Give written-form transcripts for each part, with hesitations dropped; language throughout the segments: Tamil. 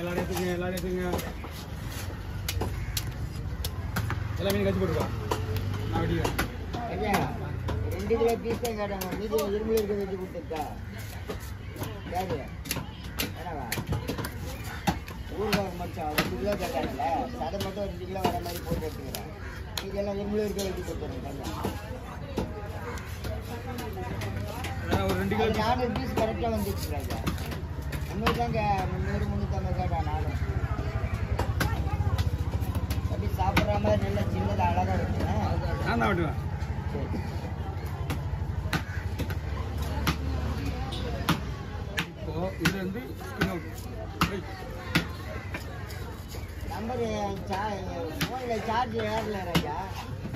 எல்லாரும் எடுத்துங்க எல்லா மீன் கட்சி போட்டுருவா நான் வெட்டிக்கிறேன். 2 கிலோ பீஸ் தான் கேட்டாங்க. மீதி இரும்பு இருக்க வச்சு கொடுத்துருக்கா கேடு என்னவா ஊறுகாய் மட்டும் 2 கிலோ கேட்டாங்கல்ல, சடை மட்டும் 2 கிலோ வர மாதிரி போட்டு எடுத்துக்கிறேன். மீதி எல்லாம் இரும்பு இருக்க வச்சு கொடுத்துருங்க. ஒரு 2 கிலோ 4 பீஸ் கரெக்டாக வந்துச்சு ராஜா. நம்மளுக்கு தாங்க 300-350 கேட்டான். நானும் அப்படி சாப்பிட்ற மாதிரி நல்லா சின்னதாக அழகாக வெட்டுவேன். நான் தான் வெட்டுவேன். சரி இப்போ இது வந்து நம்பரு ஃபோனில் சார்ஜ் ஏறல ராஜா.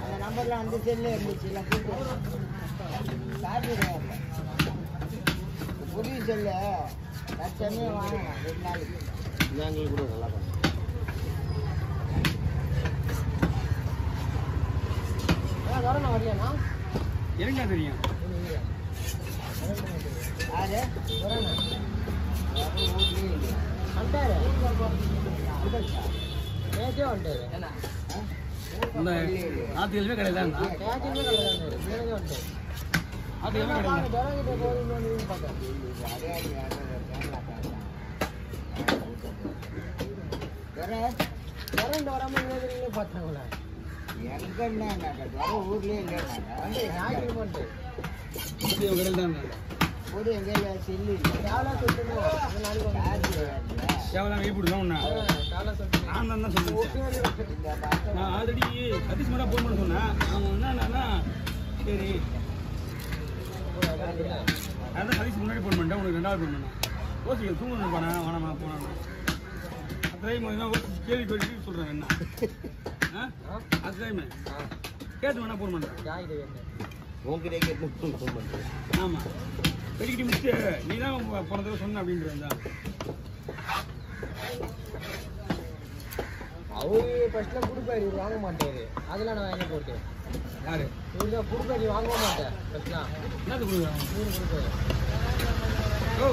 அந்த நம்பர்லாம் அந்த செல்லில் இருந்துச்சு. இல்லை கூப்பிட்டு சார்ஜ் ஏறல. புதிய செல்லு லட்சமே வாங்கினேன் 2 நாளைக்கு. எங்களுக்கு கூட நல்லா பண்ணேன். வரணும் வரலையாண்ணா? எனக்கு தான் தெரியும். யாரு வரணும் வந்துட்டாரு. நேற்றே வந்துட்டாரு. என்ன இந்த ஆத்துக்கிழமை கடையில் தான் நேற்றுமே வந்துட்டாரு. ஆத்துக்கிழமை கடையில் வராமல் பார்த்தாங்களா? எங்கன்னா ஊர்லேயே இல்லை. கடையில் தான் ஒரு எங்கேயும் செல்லு கேவலாம் கை போட்டுதான் ஒண்ணா நான் தான் சொல்லுவேன். நான் ஆல்ரெடி சதீஷ் மேடம் ஃபோன் பண்ண சொன்னேன். அவங்க என்னன்னா சரி அதான் சதீஷ் முன்னாடி ஃபோன் பண்ணிட்டேன். உனக்கு 2வது ஃபோன் பண்ணேன். ஓசிக்க தூங்கணும் போனேன் வேணாமா போனேன். அத்தையும் கேள்வி கேட்டு சொல்கிறேன் என்ன அத்தையுமே கேட்டு வேணா ஃபோன் பண்ணுறேன். உங்ககிட்ட கேட்டு ஃபோன் பண்ணுறேன். ஆமாம் பெருக்கிட்டு முடிச்சு நீ தான் போன தடவை சொன்ன அப்படின்றா. அவரு ஃபர்ஸ்ட்ல கொடுப்பாரு, இவர் வாங்க மாட்டாரு. அதெல்லாம் நான் வாங்கி போட்டேன். யாரு இவர் தான் கொடுப்பாரு, வாங்க மாட்டேன். ஃபர்ஸ்ட்லாம் என்னது கொடுக்குறாங்க? மீன் கொடுப்பாரு. ஓ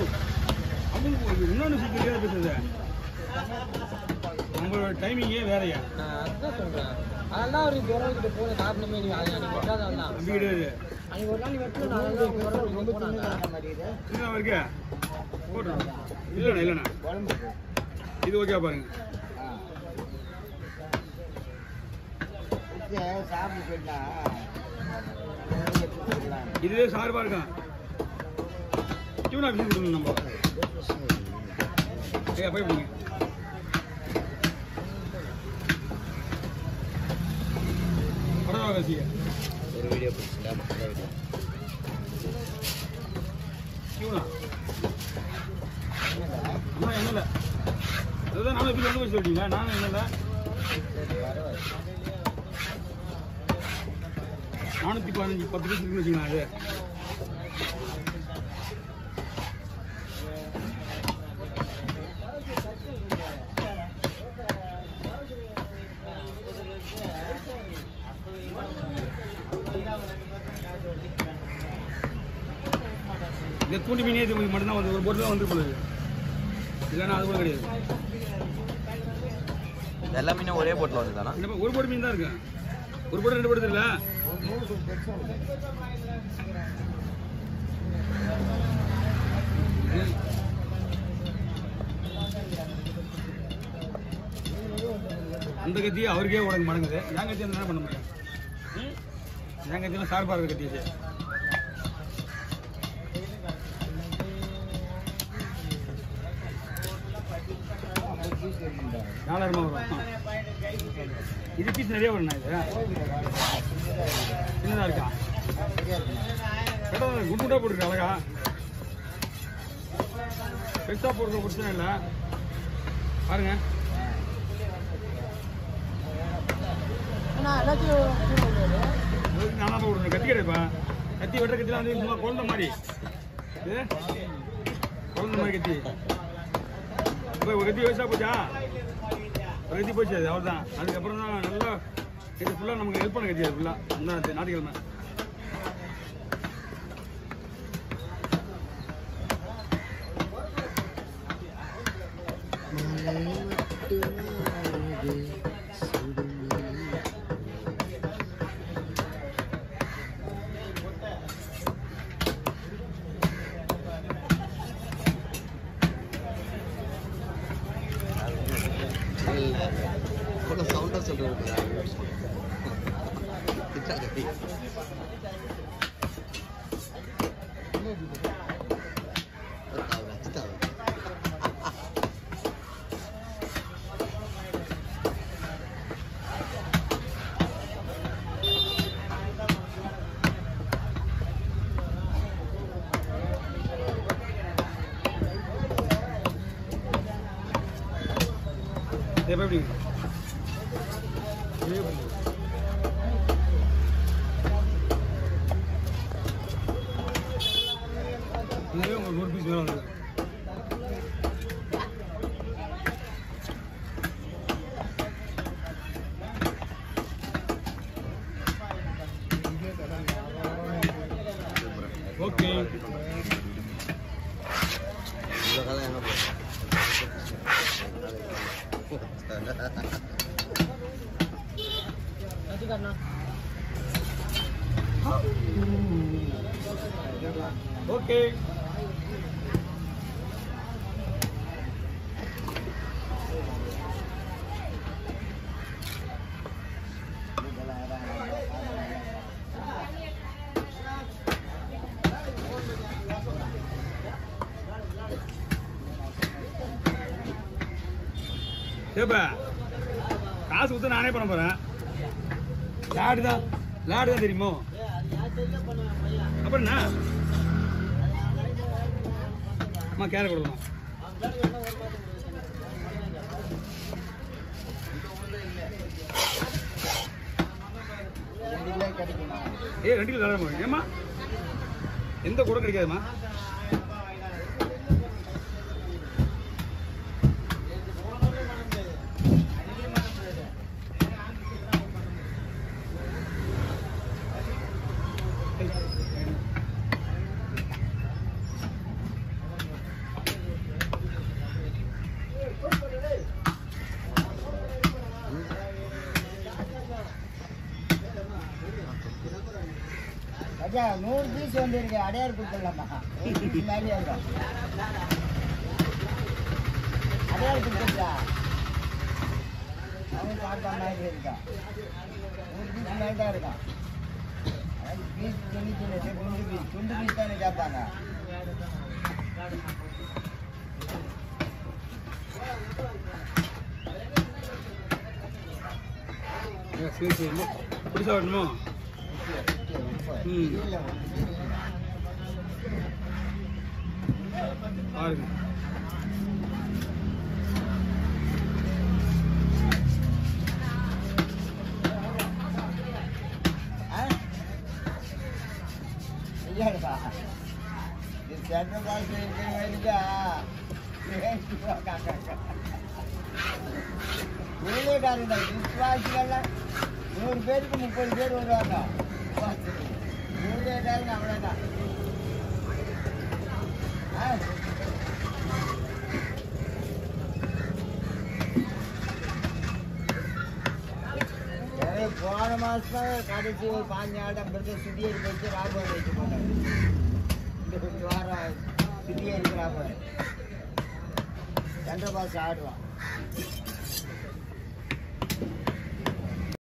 அவங்க இன்னொன்று சீக்கிரம் பேசுறது நம்மளோட டைமிங்கே வேறையா? நான் அதுதான் சொல்கிறேன். அதெல்லாம் அவருக்கு துறவுக்கிட்ட போன காரணமே நீ அன்னைக்கு வெட்டாதான் தான். அப்படி கிடையாது. அன்னைக்கு ஒரு நாள் நீ வெட்டணும். நான் ரொம்ப சின்ன இருக்கா போட்டுருவோம். இல்லைண்ணா இது ஓகே பாருங்க. இதுவே சார்பா இருக்கான். டியூன் ஆஃபீஸ் கொடுக்கணும் நம்ம. ஏ போய் போங்க. படவாசிய ஒரு வீடியோ பிடிச்சிட்டா டியூனா அம்மா என்னல அதுதான் நானும் எப்படி வந்து சொல்லிட்டீங்க. நானும் என்னல 415 10 பீஸ் இருக்குன்னு வச்சுக்கலாம். அது இந்த தூண்டி மீனே இது மட்டும்தான் வந்து ஒரு போட்டு தான் வந்து போகுது. இல்லைன்னா அது கூட கிடையாது. எல்லா மீனும் ஒரே போட்டில் வந்து தானே? ஒரு போட்டு மீன் தான் இருக்கு. ஒரு போட்டு 2 போட்டு இல்லை. அந்த கத்தியை அவருக்கே உடம்பு மடங்குது. என் கத்தி என்ன பண்ண முடியும்? என் கத்தியெல்லாம் சார்பாக இருக்க கத்தியாச்சு. $4000 வரும். இது பீஸ் நிறைய வரும்ண்ணா. இது சின்னதாக இருக்கா? கேட்டால் குண்டு குண்டாக போட்டுருக்கு. அழகா பெருசாக போடுற பிரச்சனை இல்லை. பாருங்க நானா போடுறேன். கத்தி கிடைப்பா. கத்தி வெட்டுற கத்திலாம் வந்து சும்மா குழந்த மாதிரி. இது குழந்த மாதிரி கத்தி. இப்போ ஒரு கத்தி வயசாக போச்சா? ஒரு கத்தி போச்சு. அது அவ்வளோதான். அதுக்கப்புறம் தான் நல்லா இது ஃபுல்லாக நமக்கு ஹெல்ப் பண்ண கத்தி. அது ஃபுல்லாக இந்த ஞாயிற்றுக்கிழமை சவுண்டா சொல்றேன் எப்படி இதுவே உங்களுக்கு 100 பீஸ் வேணும். ஓகே ஓகே ஏப்பா காசு கொடுத்து நானே பண்ண போறேன். லாடு தான் தெரியுமோ? அப்புறம் என்ன அம்மா கேர கொடுக்கணும். ஏ 2 கிலோ தரமா? ஏமா எந்த கூட கிடைக்காதுமா? ஐயா 100 பீஸ் வந்துருக்கு. அடையார் கொடுத்துடலாமா? மேலே இருக்கும். அடையார் கொடுத்துருக்கா அவங்க சாப்பிட்டா மாதிரி இருக்கா. 100 பீஸ் மேலே தான் இருக்கான். அதாவது பீஸ் துண்டு பீஸ் தானே கேட்பாங்க. சரி புதுசா வரணுமோ? பாருங்க இல்லைப்பா இது சென்ட்ரல் பாஸ் இருக்கா ஊழியக்காரங்க விசுவாசிகள்லாம் 100 பேருக்கு 30 பேர் வருவாங்க. ஊழியக்காரங்க அவ்வளோதான். போன மாதம் கடைசி ஒரு 5 நாள் அப்புறம் சுத்தியரி வச்சு ராபம் வச்சு போனாங்க. இந்த கொஞ்சம் வாரம் சுத்தியரிக்கு ராபம் 2 மாதம் ஆடுவான்.